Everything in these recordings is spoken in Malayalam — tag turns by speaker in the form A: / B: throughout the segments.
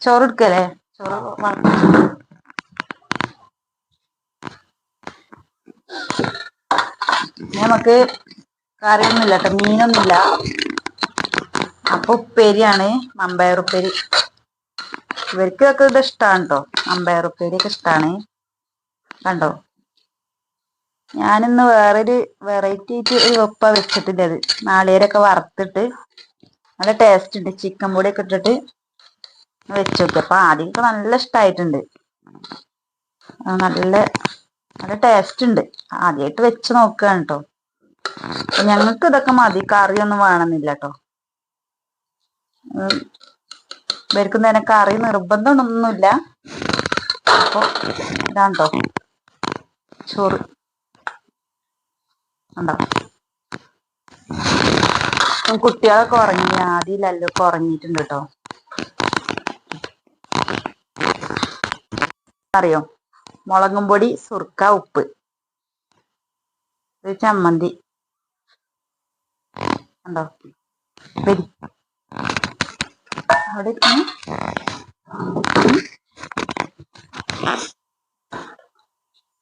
A: ചോറ് എടുക്കല്ലേ? ചോറ് നമുക്ക് കറിയൊന്നുമില്ല കേട്ടോ, മീനൊന്നുമില്ല. അപ്പൊ ഉപ്പേരിയാണ്, മമ്പയർ ഉപ്പേരി. ഇവർക്കൊക്കെ ഇത് ഇഷ്ടമാണ് കേട്ടോ, മമ്പയർ ഉപ്പേരിയൊക്കെ ഇഷ്ടമാണ്. കണ്ടോ, ഞാനിന്ന് വേറൊരു വെറൈറ്റി ആയിട്ട് ഒരു വെപ്പ വെച്ചിട്ടില്ല. അത് നാളികേരൊക്കെ വറുത്തിട്ട് നല്ല ടേസ്റ്റ് ഉണ്ട്. ചിക്കൻ പൊടിയൊക്കെ ഇട്ടിട്ട് വെച്ച് നോക്കി. അപ്പൊ ആദ്യമൊക്കെ നല്ല ഇഷ്ടമായിട്ടുണ്ട്. നല്ല നല്ല ടേസ്റ്റ് ഉണ്ട്. ആദ്യമായിട്ട് വെച്ച് നോക്കുകയാണ് കേട്ടോ. അപ്പൊ ഞങ്ങൾക്ക് ഇതൊക്കെ മതി, കറിയൊന്നും വേണമെന്നില്ല കേട്ടോ. ഇവർക്കും തന്നെ കറി നിർബന്ധമൊന്നുമില്ല. അപ്പൊ ഇതാണ് കേട്ടോ ചോറ്. ഉണ്ടോ, കുട്ടികളൊക്കെ ഉറങ്ങി. ആദ്യമല്ലോ ഒക്കെ ഉറങ്ങിയിട്ടുണ്ട് കേട്ടോ. അറിയോ, മുളകും പൊടി, സുർക്ക, ഉപ്പ്, ഒരു ചമ്മന്തി. ഉണ്ടോ, അവിടെ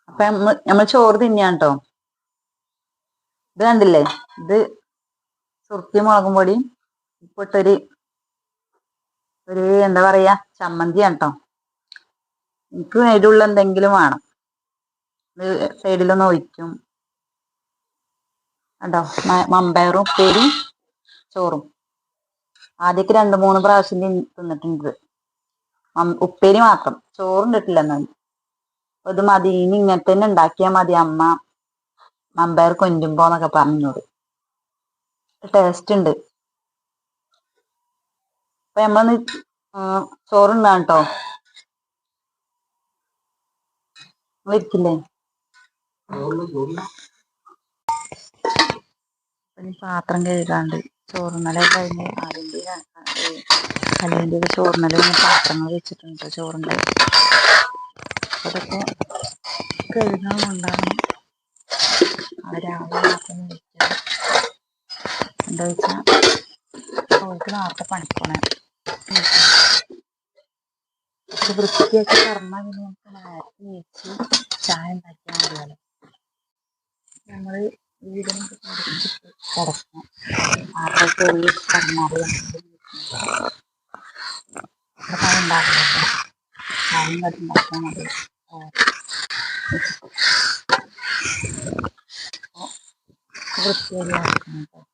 A: അപ്പൊ നമ്മൾ ചോറ് തിന്നാൻ കേട്ടോ. ഇത് കണ്ടില്ലേ, ഇത് സുർക്കയും മുളകും പൊടിയും ഉപ്പിട്ടൊരു എന്താ പറയാ, ചമ്മന്തിയാണ് കേട്ടോ. എനിക്ക് എരിവുള്ള എന്തെങ്കിലും വേണം. ഇത് സൈഡിലൊന്ന് ഒഴിക്കും. കേട്ടോ, മമ്പയറും ഉപ്പേരിയും ചോറും. ആദ്യമൊക്കെ 2-3 പ്രാവശ്യം തിന്നിട്ടുണ്ട്. ഉപ്പേരി മാത്രം, ചോറുണ്ടിട്ടില്ല. എന്നാൽ ഇത് മതി, ഇനി ഇങ്ങനെ തന്നെ ഉണ്ടാക്കിയാൽ മതി അമ്മ, മമ്പയർ കൊഞ്ചുമ്പോന്നൊക്കെ പറഞ്ഞോട്. ടേസ്റ്റ് ഉണ്ട്. അപ്പൊ നമ്മളൊന്ന് ചോറുണ്ടാ കേട്ടോ. നിങ്ങൾ ഇരിക്കില്ലേ? പാത്രം കഴുകാണ്ട് ചോറുന്നല കഴിഞ്ഞ് അതിൻ്റെ ചോറുന്നല പാത്രങ്ങൾ വെച്ചിട്ടുണ്ട്. ചോറുണ്ട് അതൊക്കെ കഴുകാൻ കൊണ്ടാണ്. രാവിലെ എന്താ വെച്ചാൽ അവർക്ക് നേരത്തെ പണിക്കണേ. വൃത്തിയാക്കി പറഞ്ഞാൽ പിന്നെ നമുക്ക് നേരത്തെ വെച്ച് ചായ ഉണ്ടാക്കിയാൽ മതിയല്ലോ. ഞങ്ങൾ വീടിനൊക്കെ പഠിച്ചിട്ട് കിടക്കണം. ആരുടെ പറഞ്ഞാൽ ചായ ഉണ്ടാക്കില്ല, ചായം കടി ഉണ്ടാക്കാൻ മതി. വൃത്തിയാക്കി